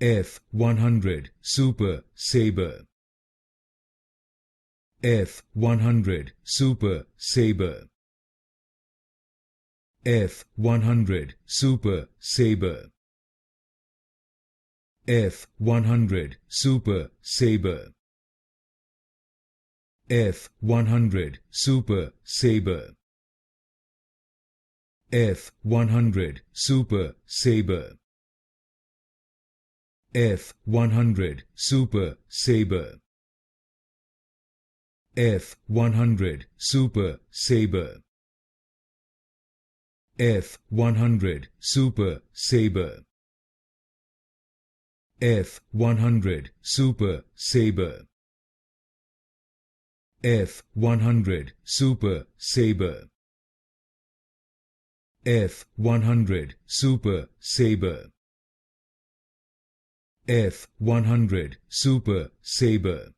F-100 Super Sabre. F-100 Super Sabre. F-100 Super Sabre. F-100 Super Sabre. F-100 Super Sabre. F-100 Super Sabre. F-100 Super Sabre. F-100 Super Sabre. F-100 Super Sabre. F-100 Super Sabre. F-100 Super Sabre. F-100 Super Sabre. F-100 Super Sabre.